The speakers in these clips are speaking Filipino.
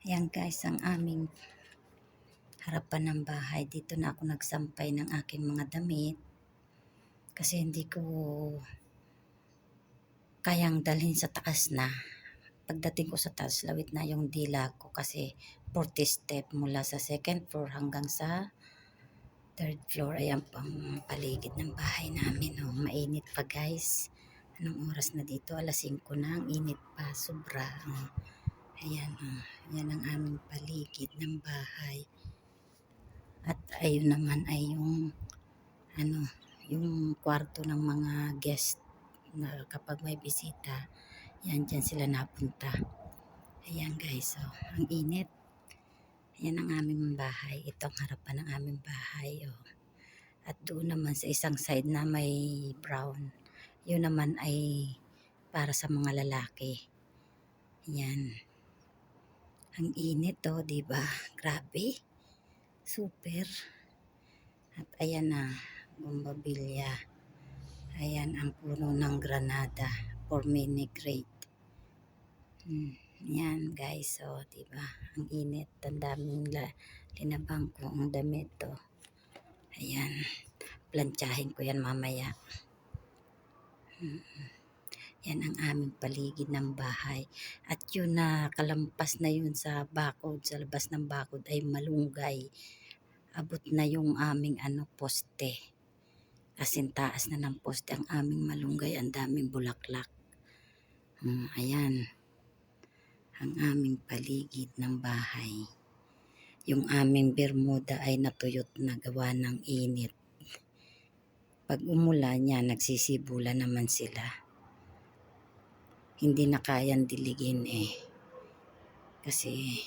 Ayan guys, ang aming harapan ng bahay. Dito na ako nagsampay ng aking mga damit. Kasi hindi ko kayang dalhin sa taas na. Pagdating ko sa taas, lawit na yung dila ko kasi 40 step mula sa second floor hanggang sa third floor. Ayan pang paligid ng bahay namin. Oh, mainit pa guys. Anong oras na dito? Alas 5 na. Ang init pa. Sobra. Oh. Ayan. Oh. Yan ang aming paligid ng bahay. At ayun naman ay yung kwarto ng mga guest na kapag may bisita, yan dyan sila napunta. Ayan guys, so ang init. Yan ang aming bahay. Ito ang harapan ng aming bahay. Oh. At doon naman sa isang side na may brown, yun naman ay para sa mga lalaki. Yan. Ang init oh, diba? Grabe. Super. At ayan na, bumbabilya. Ayan ang puno ng granada for mini grade. Yan guys, so diba? Ang init, ang daming linabang ko ang damit to. Ayan, plantsahin ko yan mamaya. Yan ang aming paligid ng bahay. At yun na kalampas na yun sa bakod, sa labas ng bakod ay malunggay. Abot na yung aming poste. Kasing taas na ng poste ang aming malunggay, ang daming bulaklak. Ayan, ang aming paligid ng bahay. Yung aming bermuda ay natuyot na gawa ng init. Pag umulan yan, nagsisibula naman sila. Hindi na kayang diligin kasi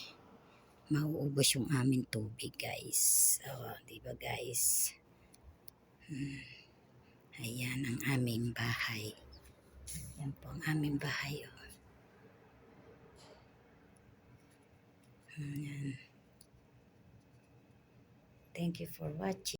mauubos yung aming tubig guys. So, diba guys? Ayan ang aming bahay. Yan po ang aming bahay. Oh. Ayan. Thank you for watching.